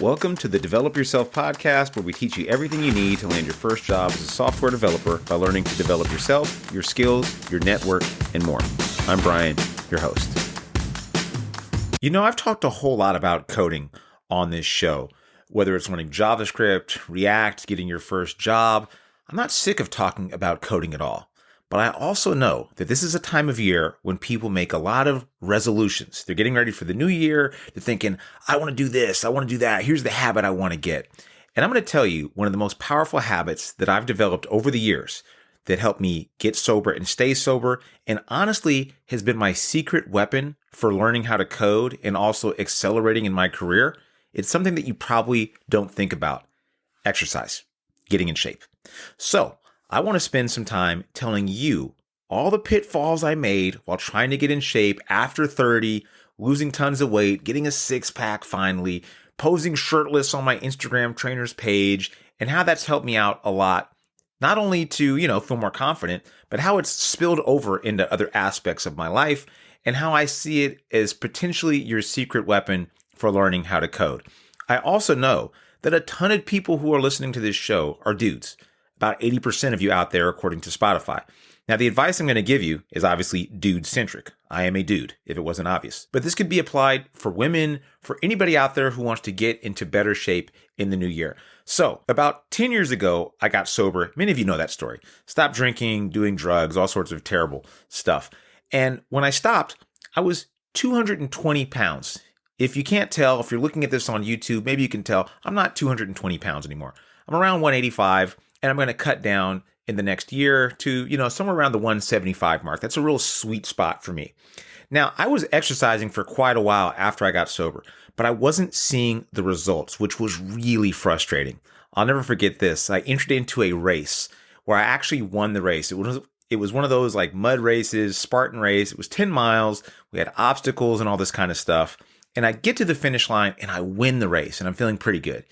Welcome to the Develop Yourself podcast, where we teach you everything you need to land your first job as a software developer by learning to develop yourself, your skills, your network, and more. I'm Brian, your host. You know, I've talked a whole lot about coding on this show, whether it's learning JavaScript, React, getting your first job. I'm not sick of talking about coding at all. But I also know that this is a time of year when people make a lot of resolutions. They're getting ready for the new year. They're thinking, I want to do this. I want to do that. Here's the habit I want to get. And I'm going to tell you one of the most powerful habits that I've developed over the years that helped me get sober and stay sober, and honestly has been my secret weapon for learning how to code and also accelerating in my career. It's something that you probably don't think about. Exercise, getting in shape. So I want to spend some time telling you all the pitfalls I made while trying to get in shape after 30, losing tons of weight, getting a six-pack finally, posing shirtless on my Instagram trainers page, and how that's helped me out a lot, not only to, feel more confident, but how it's spilled over into other aspects of my life and how I see it as potentially your secret weapon for learning how to code. I also know that a ton of people who are listening to this show are dudes. About 80% of you out there, according to Spotify. Now, the advice I'm going to give you is obviously dude-centric. I am a dude, if it wasn't obvious. But this could be applied for women, for anybody out there who wants to get into better shape in the new year. So, about 10 years ago, I got sober. Many of you know that story. Stopped drinking, doing drugs, all sorts of terrible stuff. And when I stopped, I was 220 pounds. If you can't tell, if you're looking at this on YouTube, maybe you can tell, I'm not 220 pounds anymore. I'm around 185. And I'm going to cut down in the next year to, somewhere around the 175 mark. That's a real sweet spot for me. Now, I was exercising for quite a while after I got sober, but I wasn't seeing the results, which was really frustrating. I'll never forget this. I entered into a race where I actually won the race. It was one of those like mud races, Spartan race. It was 10 miles. We had obstacles and all this kind of stuff. And I get to the finish line and I win the race and I'm feeling pretty good.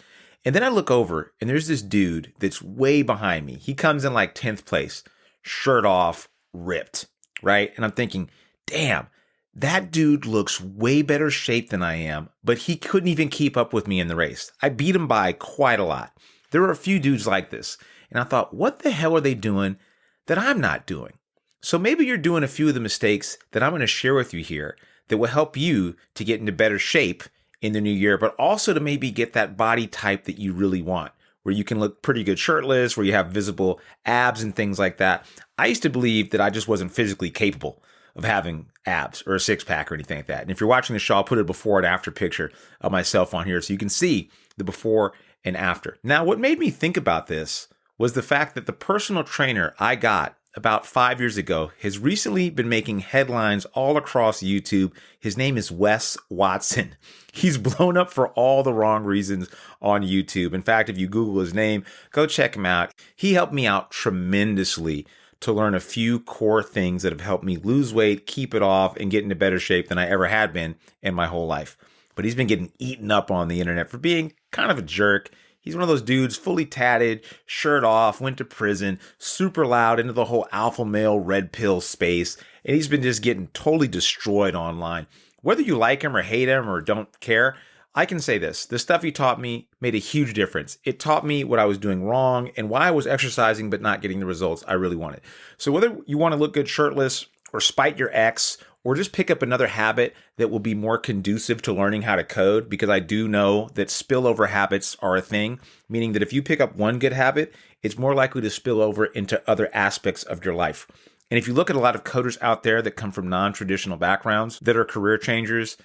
And then I look over and there's this dude that's way behind me. He comes in like 10th place, shirt off, ripped, right? And I'm thinking, damn, that dude looks way better shape than I am, but he couldn't even keep up with me in the race. I beat him by quite a lot. There were a few dudes like this. And I thought, what the hell are they doing that I'm not doing? So maybe you're doing a few of the mistakes that I'm going to share with you here that will help you to get into better shape in the new year, but also to maybe get that body type that you really want, where you can look pretty good shirtless, where you have visible abs and things like that. I used to believe that I just wasn't physically capable of having abs or a six-pack or anything like that. And if you're watching the show, I'll put a before and after picture of myself on here so you can see the before and after. Now, what made me think about this was the fact that the personal trainer I got about 5 years ago has recently been making headlines all across YouTube. His name is Wes Watson. He's blown up for all the wrong reasons on YouTube. In fact, if you Google his name, go check him out. He helped me out tremendously to learn a few core things that have helped me lose weight, keep it off, and get into better shape than I ever had been in my whole life. But he's been getting eaten up on the internet for being kind of a jerk. He's one of those dudes, fully tatted, shirt off, went to prison, super loud into the whole alpha male red pill space. And he's been just getting totally destroyed online. Whether you like him or hate him or don't care, I can say this. The stuff he taught me made a huge difference. It taught me what I was doing wrong and why I was exercising but not getting the results I really wanted. So whether you want to look good shirtless or spite your ex or just pick up another habit that will be more conducive to learning how to code, because I do know that spillover habits are a thing, meaning that if you pick up one good habit, it's more likely to spill over into other aspects of your life. And if you look at a lot of coders out there that come from non-traditional backgrounds that are career changers,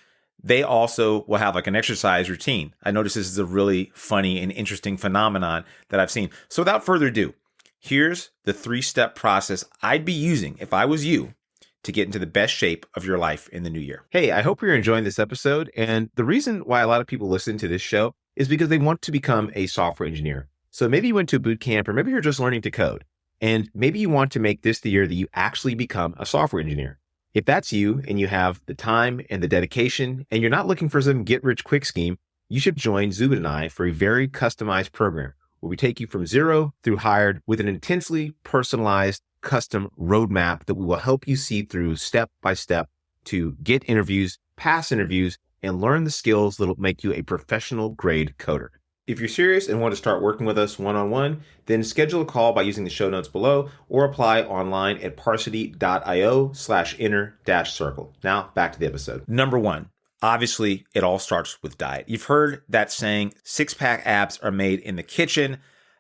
they also will have like an exercise routine. I notice this is a really funny and interesting phenomenon that I've seen. So without further ado, here's the 3-step process I'd be using if I was you to get into the best shape of your life in the new year. Hey, I hope you're enjoying this episode. And the reason why a lot of people listen to this show is because they want to become a software engineer. So maybe you went to a boot camp, or maybe you're just learning to code. And maybe you want to make this the year that you actually become a software engineer. If that's you and you have the time and the dedication and you're not looking for some get-rich-quick scheme, you should join Zubin and I for a very customized program where we take you from zero through hired with an intensely personalized custom roadmap that we will help you see through step by step to get interviews, pass interviews, and learn the skills that'll make you a professional grade coder. If you're serious and want to start working with us one-on-one, then schedule a call by using the show notes below or apply online at parsity.io/inner-circle. Now back to the episode. Number one, obviously it all starts with diet. You've heard that saying, six-pack abs are made in the kitchen,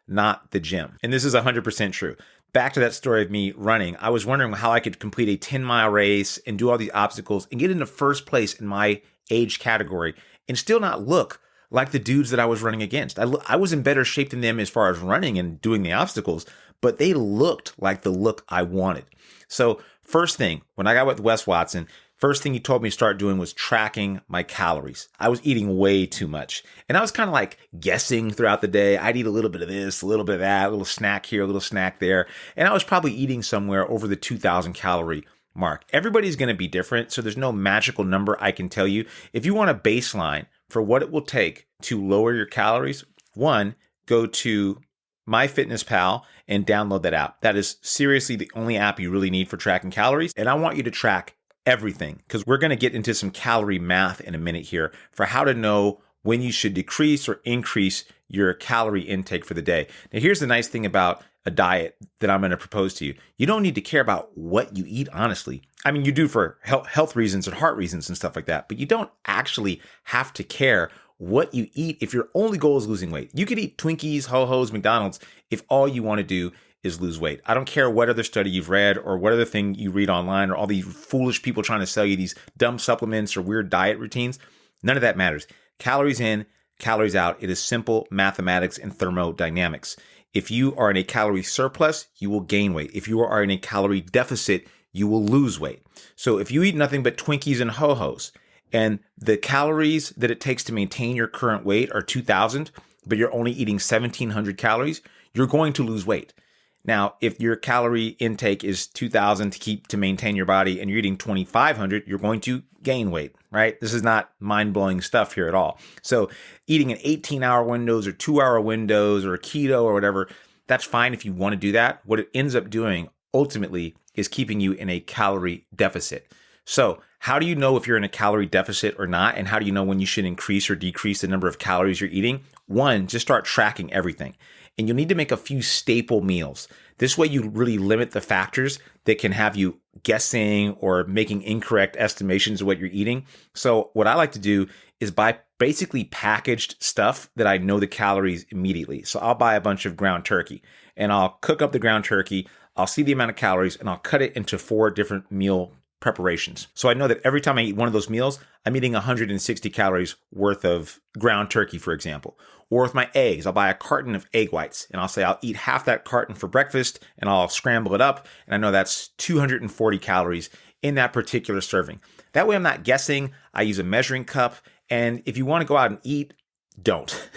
not the gym. And this is 100% true. Back to that story of me running, I was wondering how I could complete a 10-mile race and do all these obstacles and get into first place in my age category and still not look like the dudes that I was running against. I was in better shape than them as far as running and doing the obstacles, but they looked like the look I wanted. So first thing, when I got with Wes Watson, first thing he told me to start doing was tracking my calories. I was eating way too much. And I was kind of like guessing throughout the day. I'd eat a little bit of this, a little bit of that, a little snack here, a little snack there. And I was probably eating somewhere over the 2,000 calorie mark. Everybody's going to be different, so there's no magical number I can tell you. If you want a baseline for what it will take to lower your calories, one, go to MyFitnessPal and download that app. That is seriously the only app you really need for tracking calories. And I want you to track everything because we're going to get into some calorie math in a minute here for how to know when you should decrease or increase your calorie intake for the day. Now, here's the nice thing about a diet that I'm going to propose to you. You don't need to care about what you eat, honestly. I mean, you do for health reasons and heart reasons and stuff like that, but you don't actually have to care what you eat if your only goal is losing weight. You could eat Twinkies, Ho-Hos, McDonald's if all you want to do is lose weight. I don't care what other study you've read or what other thing you read online or all these foolish people trying to sell you these dumb supplements or weird diet routines. None of that matters. Calories in, calories out. It is simple mathematics and thermodynamics. If you are in a calorie surplus, you will gain weight. If you are in a calorie deficit, you will lose weight. So if you eat nothing but Twinkies and Ho-Hos and the calories that it takes to maintain your current weight are 2,000, but you're only eating 1,700 calories, you're going to lose weight. Now, if your calorie intake is 2,000 to maintain your body and you're eating 2,500, you're going to gain weight, right? This is not mind-blowing stuff here at all. So eating in 18-hour windows or 2-hour windows or a keto or whatever, that's fine if you want to do that. What it ends up doing ultimately is keeping you in a calorie deficit. So how do you know if you're in a calorie deficit or not? And how do you know when you should increase or decrease the number of calories you're eating? One, just start tracking everything. And you'll need to make a few staple meals. This way you really limit the factors that can have you guessing or making incorrect estimations of what you're eating. So what I like to do is buy basically packaged stuff that I know the calories immediately. So I'll buy a bunch of ground turkey and I'll cook up the ground turkey. I'll see the amount of calories and I'll cut it into 4 different meal preparations. So I know that every time I eat one of those meals, I'm eating 160 calories worth of ground turkey, for example. Or with my eggs, I'll buy a carton of egg whites and I'll say I'll eat half that carton for breakfast and I'll scramble it up. And I know that's 240 calories in that particular serving. That way I'm not guessing. I use a measuring cup. And if you want to go out and eat, don't.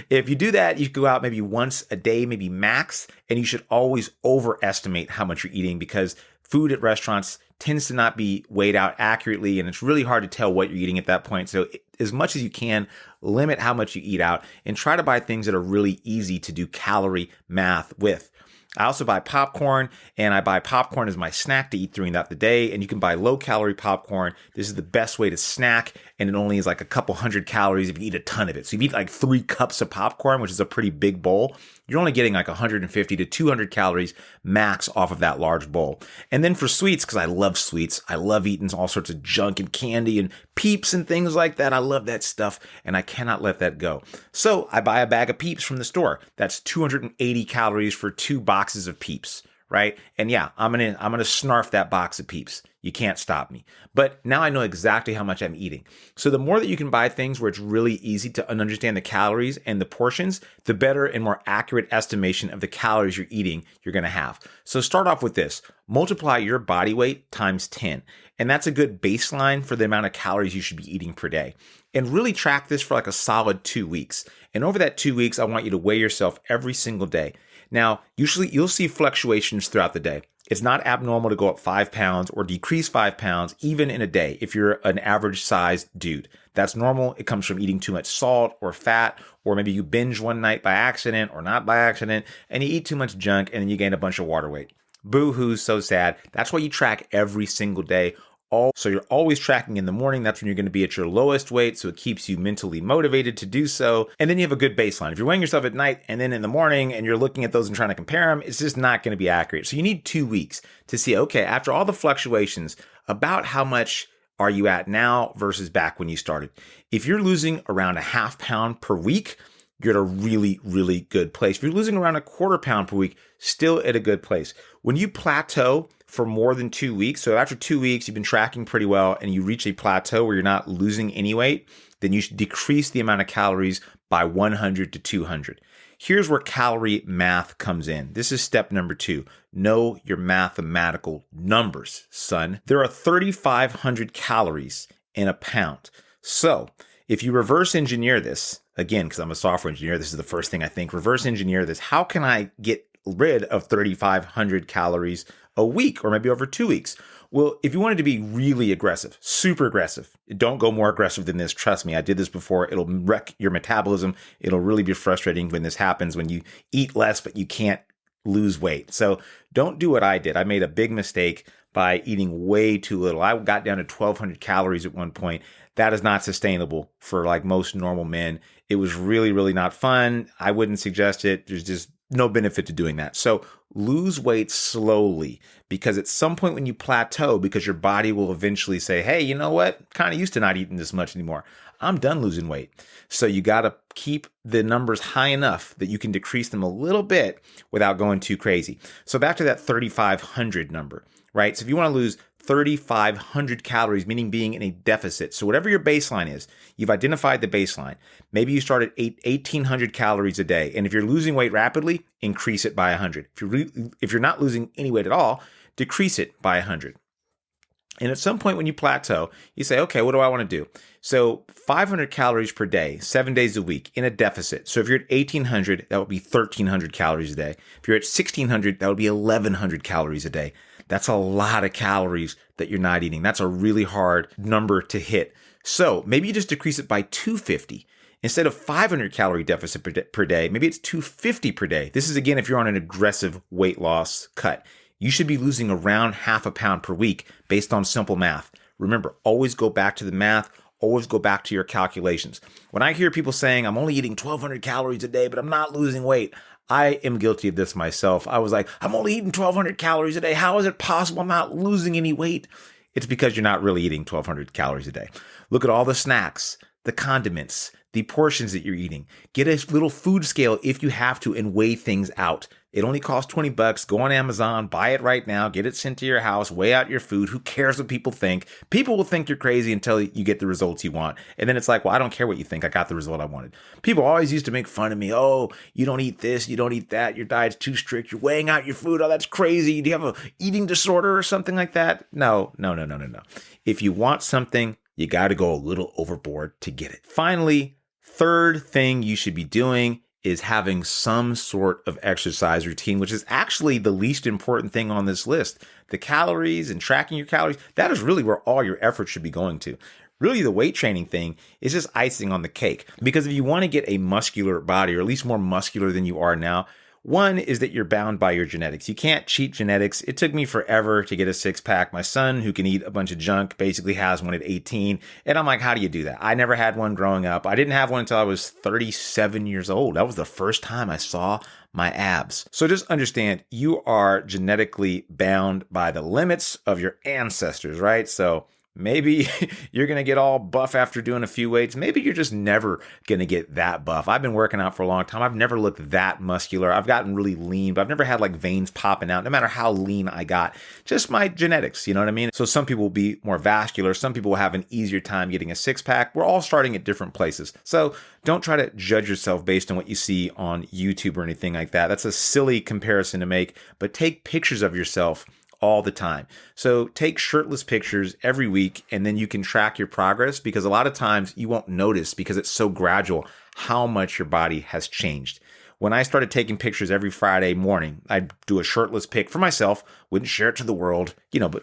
If you do that, you go out maybe once a day, maybe max, and you should always overestimate how much you're eating because food at restaurants tends to not be weighed out accurately, and it's really hard to tell what you're eating at that point. So as much as you can, limit how much you eat out and try to buy things that are really easy to do calorie math with. I also buy popcorn, and I buy popcorn as my snack to eat throughout the day. And you can buy low-calorie popcorn. This is the best way to snack, and it only is like a couple hundred calories if you eat a ton of it. So if you eat like 3 cups of popcorn, which is a pretty big bowl, you're only getting like 150 to 200 calories max off of that large bowl. And then for sweets, because I love sweets, I love eating all sorts of junk and candy and Peeps and things like that. I love that stuff, and I cannot let that go. So I buy a bag of Peeps from the store. That's 280 calories for 2 boxes of Peeps, right? And yeah, I'm gonna snarf that box of Peeps. You can't stop me. But now I know exactly how much I'm eating. So the more that you can buy things where it's really easy to understand the calories and the portions, the better and more accurate estimation of the calories you're eating you're going to have. So start off with this. Multiply your body weight times 10. And that's a good baseline for the amount of calories you should be eating per day. And really track this for like a solid 2 weeks. And over that 2 weeks, I want you to weigh yourself every single day. Now, usually you'll see fluctuations throughout the day. It's not abnormal to go up 5 pounds or decrease 5 pounds, even in a day, if you're an average sized dude. That's normal. It comes from eating too much salt or fat, or maybe you binge one night by accident or not by accident, and you eat too much junk and then you gain a bunch of water weight. Boo-hoo, so sad. That's why you track every single day So you're always tracking in the morning. That's when you're going to be at your lowest weight. So it keeps you mentally motivated to do so. And then you have a good baseline. If you're weighing yourself at night and then in the morning and you're looking at those and trying to compare them, it's just not going to be accurate. So you need 2 weeks to see, okay, after all the fluctuations, about how much are you at now versus back when you started? If you're losing around a half pound per week, you're at a really, really good place. If you're losing around a quarter pound per week, still at a good place. When you plateau for more than 2 weeks, so after 2 weeks, you've been tracking pretty well and you reach a plateau where you're not losing any weight, then you should decrease the amount of calories by 100 to 200. Here's where calorie math comes in. This is step number 2. Know your mathematical numbers, son. There are 3,500 calories in a pound. So if you reverse engineer this, again, because I'm a software engineer, this is the first thing I think, reverse engineer this. How can I get rid of 3,500 calories a week or maybe over 2 weeks? Well, if you wanted to be really aggressive, super aggressive, don't go more aggressive than this. Trust me, I did this before. It'll wreck your metabolism. It'll really be frustrating when this happens, when you eat less, but you can't lose weight. So don't do what I did. I made a big mistake by eating way too little. I got down to 1,200 calories at one point. That is not sustainable for like most normal men. It was really, really not fun. I wouldn't suggest it. There's just no benefit to doing that. So lose weight slowly, because at some point when you plateau, because your body will eventually say, hey, you know what? Kind of used to not eating this much anymore. I'm done losing weight. So you got to keep the numbers high enough that you can decrease them a little bit without going too crazy. So back to that 3,500 number, right? So if you want to lose 3,500 calories, meaning being in a deficit. So whatever your baseline is, you've identified the baseline. Maybe you start at 1,800 calories a day. And if you're losing weight rapidly, increase it by 100. If you're not losing any weight at all, decrease it by 100. And at some point when you plateau, you say, okay, what do I want to do? So 500 calories per day, 7 days a week in a deficit. So if you're at 1,800, that would be 1,300 calories a day. If you're at 1,600, that would be 1,100 calories a day. That's a lot of calories that you're not eating. That's a really hard number to hit. So maybe you just decrease it by 250. Instead of 500 calorie deficit per day, maybe it's 250 per day. This is, again, if you're on an aggressive weight loss cut. You should be losing around half a pound per week based on simple math. Remember, always go back to the math. Always go back to your calculations. When I hear people saying, I'm only eating 1,200 calories a day, but I'm not losing weight, I am guilty of this myself. I was like, I'm only eating 1,200 calories a day. How is it possible I'm not losing any weight? It's because you're not really eating 1,200 calories a day. Look at all the snacks, the condiments, the portions that you're eating. Get a little food scale if you have to and weigh things out. It only costs $20. Go on Amazon, buy it right now, get it sent to your house, weigh out your food. Who cares what people think? People will think you're crazy until you get the results you want. And then it's like, well, I don't care what you think. I got the result I wanted. People always used to make fun of me. Oh, you don't eat this, you don't eat that. Your diet's too strict. You're weighing out your food. Oh, that's crazy. Do you have an eating disorder or something like that? No. If you want something, you got to go a little overboard to get it. Finally, third thing you should be doing is having some sort of exercise routine, which is actually the least important thing on this list. The calories and tracking your calories, that is really where all your effort should be going to. Really, the weight training thing is just icing on the cake. Because if you want to get a muscular body, or at least more muscular than you are now, one is that you're bound by your genetics. You can't cheat genetics. It took me forever to get a six-pack. My son, who can eat a bunch of junk, basically has one at 18. And I'm like, how do you do that? I never had one growing up. I didn't have one until I was 37 years old. That was the first time I saw my abs. So just understand, you are genetically bound by the limits of your ancestors, right? So maybe you're going to get all buff after doing a few weights. Maybe you're just never going to get that buff. I've been working out for a long time. I've never looked that muscular. I've gotten really lean, but I've never had like veins popping out, no matter how lean I got. Just my genetics, you know what I mean? So some people will be more vascular. Some people will have an easier time getting a six-pack. We're all starting at different places. So don't try to judge yourself based on what you see on YouTube or anything like that. That's a silly comparison to make, but take pictures of yourself all the time. So take shirtless pictures every week, and then you can track your progress, because a lot of times you won't notice, because it's so gradual, how much your body has changed. When I started taking pictures every Friday morning, I'd do a shirtless pic for myself, wouldn't share it to the world,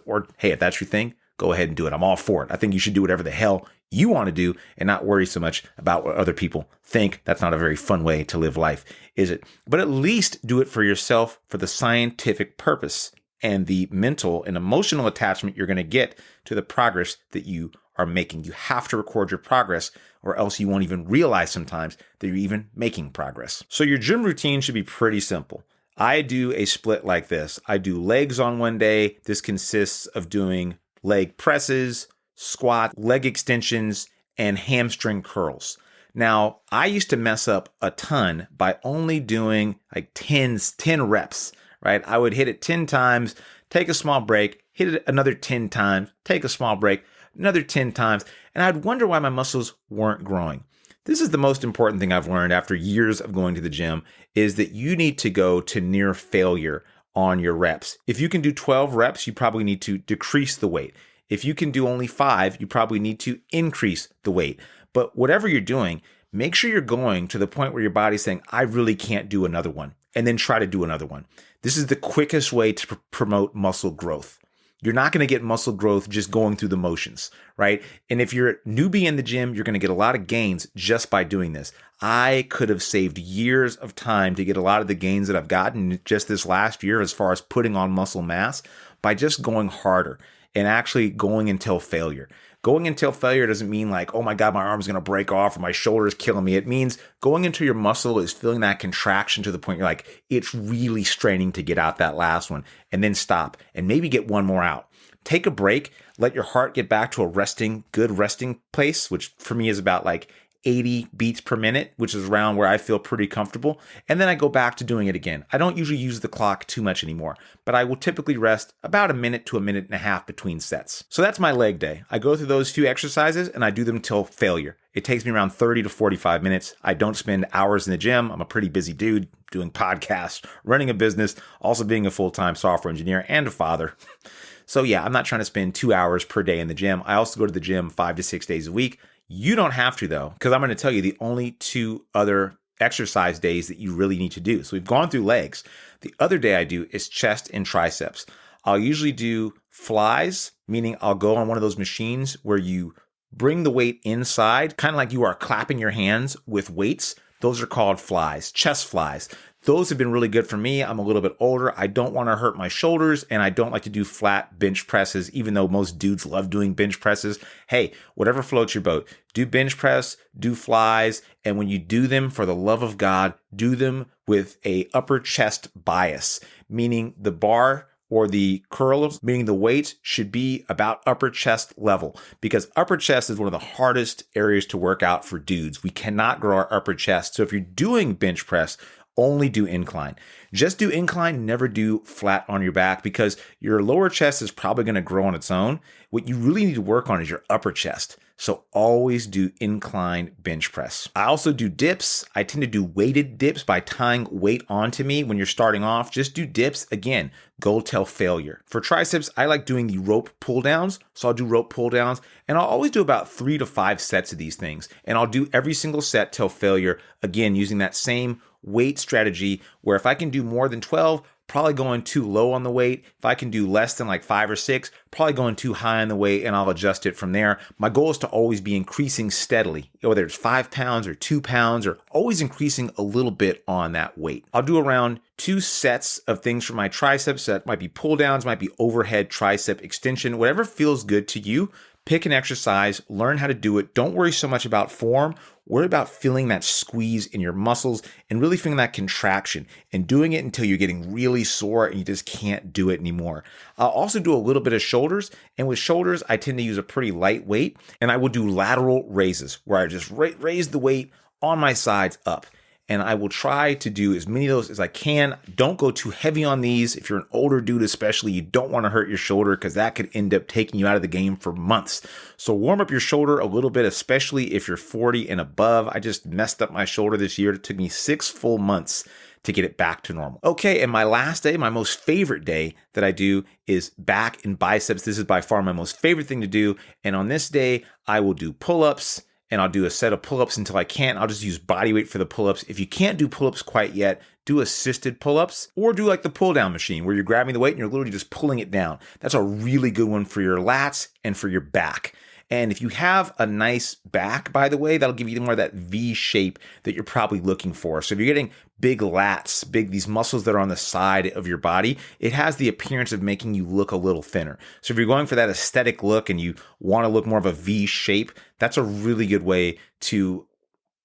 or hey, if that's your thing, go ahead and do it. I'm all for it. I think you should do whatever the hell you want to do and not worry so much about what other people think. That's not a very fun way to live life, is it? But at least do it for yourself, for the scientific purpose. and the mental and emotional attachment you're going to get to the progress that you are making. You have to record your progress, or else you won't even realize sometimes that you're even making progress. So your gym routine should be pretty simple. I do a split like this. I do legs on one day. This consists of doing leg presses, squat, leg extensions, and hamstring curls. Now, I used to mess up a ton by only doing like 10 reps, right? I would hit it 10 times, take a small break, hit it another 10 times, take a small break, another 10 times, and I'd wonder why my muscles weren't growing. This is the most important thing I've learned after years of going to the gym, is that you need to go to near failure on your reps. If you can do 12 reps, you probably need to decrease the weight. If you can do only 5, you probably need to increase the weight. But whatever you're doing, make sure you're going to the point where your body's saying, I really can't do another one, and then try to do another one. This is the quickest way to promote muscle growth. You're not going to get muscle growth just going through the motions, right? And if you're a newbie in the gym, you're going to get a lot of gains just by doing this. I could have saved years of time to get a lot of the gains that I've gotten just this last year as far as putting on muscle mass by just going harder and actually going until failure. Going until failure doesn't mean like, oh my God, my arm's going to break off or my shoulder's killing me. It means going until your muscle is feeling that contraction to the point you're like, it's really straining to get out that last one, and then stop and maybe get one more out. Take a break, let your heart get back to a good resting place, which for me is about like 80 beats per minute, which is around where I feel pretty comfortable. And then I go back to doing it again. I don't usually use the clock too much anymore, but I will typically rest about a minute to a minute and a half between sets. So that's my leg day. I go through those few exercises and I do them till failure. It takes me around 30 to 45 minutes. I don't spend hours in the gym. I'm a pretty busy dude doing podcasts, running a business, also being a full-time software engineer and a father. So yeah, I'm not trying to spend 2 hours per day in the gym. I also go to the gym 5 to 6 days a week. You don't have to though, because I'm going to tell you the only 2 other exercise days that you really need to do. So we've gone through legs. The other day I do is chest and triceps. I'll usually do flies, meaning I'll go on one of those machines where you bring the weight inside, kind of like you are clapping your hands with weights. Those are called flies, chest flies. Those have been really good for me. I'm a little bit older. I don't want to hurt my shoulders, and I don't like to do flat bench presses, even though most dudes love doing bench presses. Hey, whatever floats your boat. Do bench press, do flies, and when you do them, for the love of God, do them with a upper chest bias, meaning the bar or the curls, meaning the weights should be about upper chest level, because upper chest is one of the hardest areas to work out for dudes. We cannot grow our upper chest. So if you're doing bench press, only do incline. Just do incline, never do flat on your back, because your lower chest is probably going to grow on its own. What you really need to work on is your upper chest. So always do incline bench press. I also do dips. I tend to do weighted dips by tying weight onto me when you're starting off. Just do dips. Again, go till failure. For triceps, I like doing the rope pull downs. So I'll do rope pull downs, and I'll always do about 3 to 5 sets of these things. And I'll do every single set till failure. Again, using that same weight strategy where if I can do more than 12, probably going too low on the weight. If I can do less than like 5 or 6, probably going too high on the weight, and I'll adjust it from there. My goal is to always be increasing steadily, whether it's 5 pounds or 2 pounds, or always increasing a little bit on that weight. I'll do around 2 sets of things for my triceps. That might be pull downs, might be overhead tricep extension, whatever feels good to you. Pick an exercise, learn how to do it. Don't worry so much about form. Worry about feeling that squeeze in your muscles and really feeling that contraction and doing it until you're getting really sore and you just can't do it anymore. I'll also do a little bit of shoulders. And with shoulders, I tend to use a pretty light weight. And I will do lateral raises where I just raise the weight on my sides up. And I will try to do as many of those as I can. Don't go too heavy on these. If you're an older dude especially, you don't want to hurt your shoulder because that could end up taking you out of the game for months. So warm up your shoulder a little bit, especially if you're 40 and above. I just messed up my shoulder this year. It took me 6 full months to get it back to normal. Okay, and my last day, my most favorite day that I do is back and biceps. This is by far my most favorite thing to do. And on this day, I will do pull-ups, and I'll do a set of pull-ups until I can't. I'll just use body weight for the pull-ups. If you can't do pull-ups quite yet, do assisted pull-ups, or do like the pull-down machine where you're grabbing the weight and you're literally just pulling it down. That's a really good one for your lats and for your back. And if you have a nice back, by the way, that'll give you more of that V shape that you're probably looking for. So if you're getting big lats, these muscles that are on the side of your body, it has the appearance of making you look a little thinner. So if you're going for that aesthetic look and you want to look more of a V shape, that's a really good way to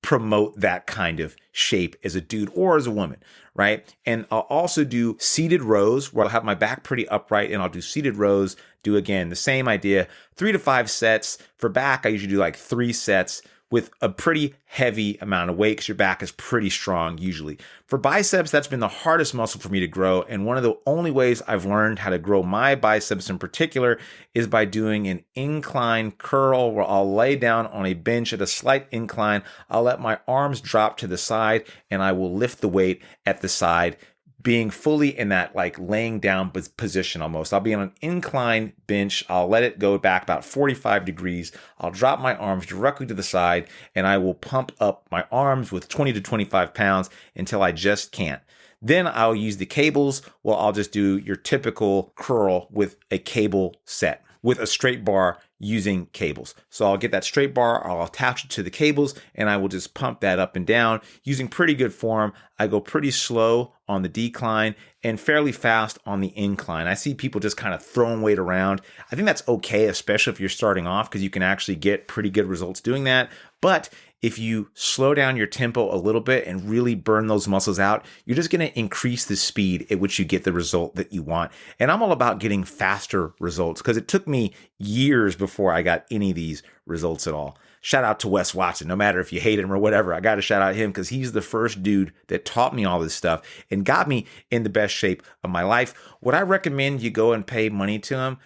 promote that kind of shape as a dude or as a woman, right? And I'll also do seated rows where I'll have my back pretty upright and I'll do seated rows, do again the same idea, 3 to 5 sets. For back, I usually do like 3 sets with a pretty heavy amount of weight because your back is pretty strong usually. For biceps, that's been the hardest muscle for me to grow. And one of the only ways I've learned how to grow my biceps in particular is by doing an incline curl where I'll lay down on a bench at a slight incline. I'll let my arms drop to the side and I will lift the weight at the side, being fully in that like laying down position almost. I'll be on an incline bench. I'll let it go back about 45 degrees. I'll drop my arms directly to the side and I will pump up my arms with 20 to 25 pounds until I just can't. Then I'll use the cables. Well, I'll just do your typical curl with a cable set with a straight bar using cables. So I'll get that straight bar, I'll attach it to the cables, and I will just pump that up and down using pretty good form. I go pretty slow on the decline and fairly fast on the incline. I see people just kind of throwing weight around. I think that's okay, especially if you're starting off, because you can actually get pretty good results doing that. But if you slow down your tempo a little bit and really burn those muscles out, you're just going to increase the speed at which you get the result that you want. And I'm all about getting faster results because it took me years before I got any of these results at all. Shout out to Wes Watson. No matter if you hate him or whatever, I got to shout out him because he's the first dude that taught me all this stuff and got me in the best shape of my life. Would I recommend you go and pay money to him?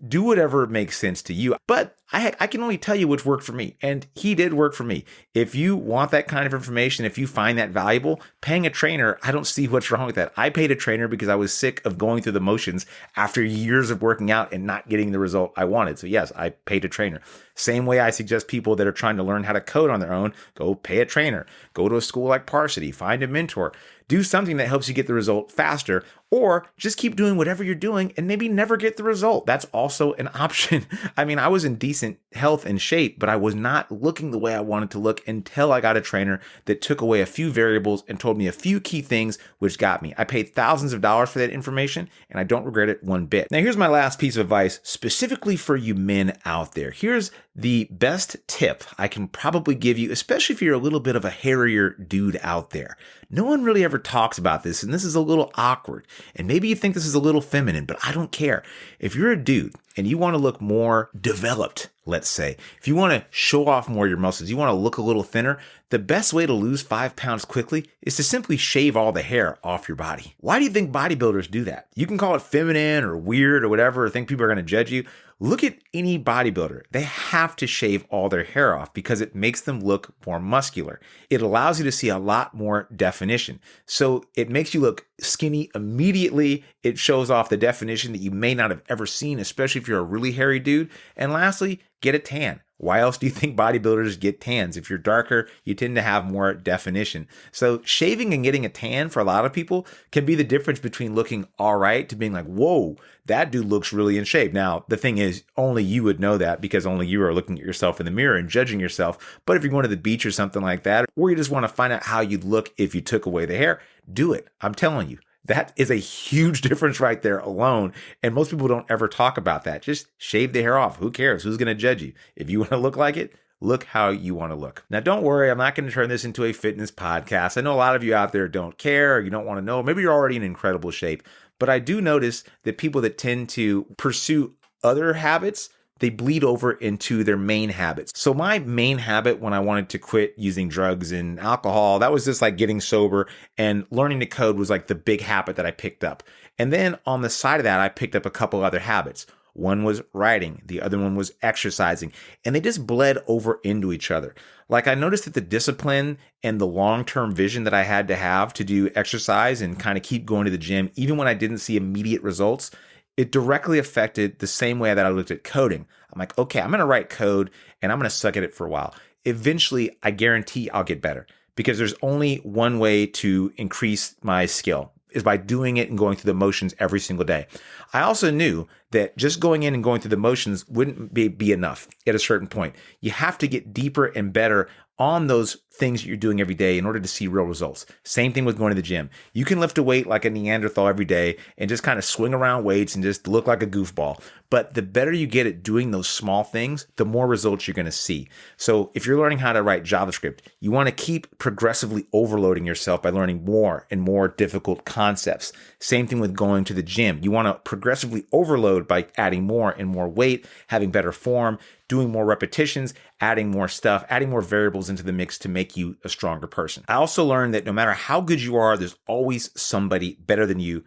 Do whatever makes sense to you. But I can only tell you which worked for me. And he did work for me. If you want that kind of information, if you find that valuable, paying a trainer, I don't see what's wrong with that. I paid a trainer because I was sick of going through the motions after years of working out and not getting the result I wanted. So yes, I paid a trainer. Same way I suggest people that are trying to learn how to code on their own, go pay a trainer, go to a school like Parsity, find a mentor, do something that helps you get the result faster, or just keep doing whatever you're doing and maybe never get the result. That's also an option. I mean, I was in decent health and shape, but I was not looking the way I wanted to look until I got a trainer that took away a few variables and told me a few key things, which got me. I paid thousands of dollars for that information, and I don't regret it one bit. Now, here's my last piece of advice specifically for you men out there. Here's the best tip I can probably give you, especially if you're a little bit of a hairier dude out there. No one really ever talks about this, and this is a little awkward. And maybe you think this is a little feminine, but I don't care. If you're a dude and you want to look more developed, let's say, if you want to show off more of your muscles, you want to look a little thinner, the best way to lose 5 pounds quickly is to simply shave all the hair off your body. Why do you think bodybuilders do that? You can call it feminine or weird or whatever, or think people are going to judge you. Look at any bodybuilder. They have to shave all their hair off because it makes them look more muscular. It allows you to see a lot more definition. So it makes you look skinny immediately. It shows off the definition that you may not have ever seen, especially if you're a really hairy dude. And lastly, get a tan. Why else do you think bodybuilders get tans? If you're darker, you tend to have more definition. So shaving and getting a tan for a lot of people can be the difference between looking all right to being like, whoa, that dude looks really in shape. Now, the thing is, only you would know that because only you are looking at yourself in the mirror and judging yourself. But if you're going to the beach or something like that, or you just want to find out how you'd look if you took away the hair, do it. I'm telling you. That is a huge difference right there alone. And most people don't ever talk about that. Just shave the hair off. Who cares? Who's going to judge you? If you want to look like it, look how you want to look. Now, don't worry. I'm not going to turn this into a fitness podcast. I know a lot of you out there don't care or you don't want to know. Maybe you're already in incredible shape. But I do notice that people that tend to pursue other habits, they bleed over into their main habits. So my main habit when I wanted to quit using drugs and alcohol, that was just like getting sober, and learning to code was like the big habit that I picked up. And then on the side of that, I picked up a couple other habits. One was writing. The other one was exercising. And they just bled over into each other. Like I noticed that the discipline and the long-term vision that I had to have to do exercise and kind of keep going to the gym, even when I didn't see immediate results, it directly affected the same way that I looked at coding. I'm like, okay, I'm going to write code and I'm going to suck at it for a while. Eventually, I guarantee I'll get better because there's only one way to increase my skill. is by doing it and going through the motions every single day. I also knew that just going in and going through the motions wouldn't be enough at a certain point. You have to get deeper and better on those things you're doing every day in order to see real results. Same thing with going to the gym. You can lift a weight like a Neanderthal every day and just kind of swing around weights and just look like a goofball. But the better you get at doing those small things, the more results you're going to see. So if you're learning how to write JavaScript, you want to keep progressively overloading yourself by learning more and more difficult concepts. Same thing with going to the gym. You want to progressively overload by adding more and more weight, having better form, doing more repetitions, adding more stuff, adding more variables into the mix to make you a stronger person. I also learned that no matter how good you are, there's always somebody better than you,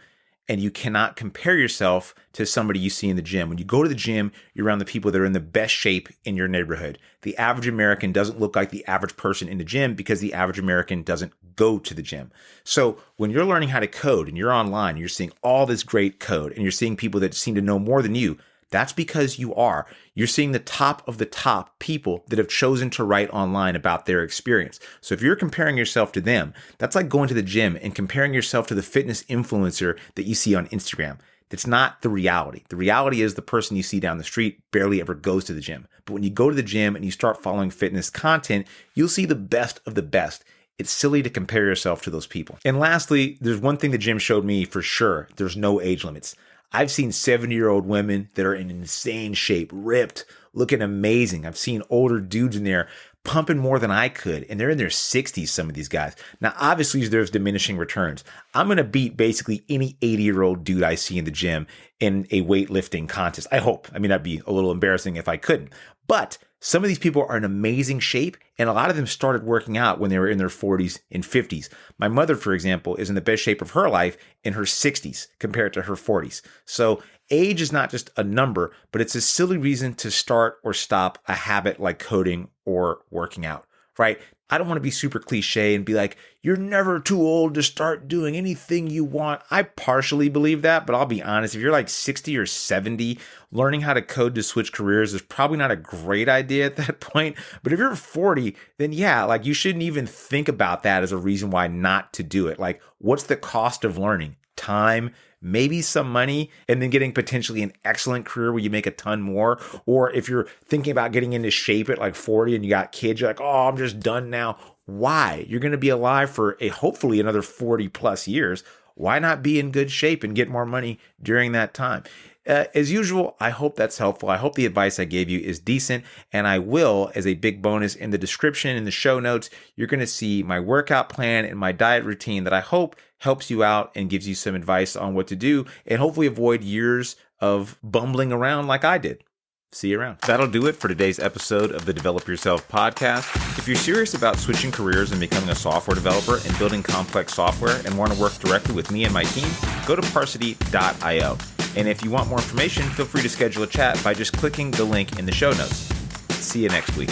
and you cannot compare yourself to somebody you see in the gym. When you go to the gym, you're around the people that are in the best shape in your neighborhood. The average American doesn't look like the average person in the gym because the average American doesn't go to the gym. So when you're learning how to code and you're online, you're seeing all this great code and you're seeing people that seem to know more than you, that's because you're seeing the top of the top people that have chosen to write online about their experience. So if you're comparing yourself to them, that's like going to the gym and comparing yourself to the fitness influencer that you see on Instagram. That's not the reality. The reality is the person you see down the street barely ever goes to the gym. But when you go to the gym and you start following fitness content, you'll see the best of the best. It's silly to compare yourself to those people. And lastly, there's one thing the gym showed me for sure. There's no age limits. I've seen 70-year-old women that are in insane shape, ripped, looking amazing. I've seen older dudes in there pumping more than I could, and they're in their 60s, some of these guys. Now, obviously, there's diminishing returns. I'm going to beat basically any 80-year-old dude I see in the gym in a weightlifting contest. I hope. I mean, that'd be a little embarrassing if I couldn't. But some of these people are in amazing shape, and a lot of them started working out when they were in their 40s and 50s. My mother, for example, is in the best shape of her life in her 60s compared to her 40s. So age is not just a number, but it's a silly reason to start or stop a habit like coding or working out, right? I don't want to be super cliche and be like, you're never too old to start doing anything you want. I partially believe that, but I'll be honest, if you're like 60 or 70, learning how to code to switch careers is probably not a great idea at that point. But if you're 40, then yeah, like you shouldn't even think about that as a reason why not to do it. Like, what's the cost of learning? Time, maybe some money, and then getting potentially an excellent career where you make a ton more. Or if you're thinking about getting into shape at like 40 and you got kids, you're like, oh, I'm just done now. Why? You're going to be alive for hopefully another 40 plus years. Why not be in good shape and get more money during that time? As usual, I hope that's helpful. I hope the advice I gave you is decent. And I will, as a big bonus in the description, in the show notes, you're going to see my workout plan and my diet routine that I hope helps you out and gives you some advice on what to do and hopefully avoid years of bumbling around like I did. See you around. That'll do it for today's episode of the Develop Yourself podcast. If you're serious about switching careers and becoming a software developer and building complex software and want to work directly with me and my team, go to Parsity.io. And if you want more information, feel free to schedule a chat by just clicking the link in the show notes. See you next week.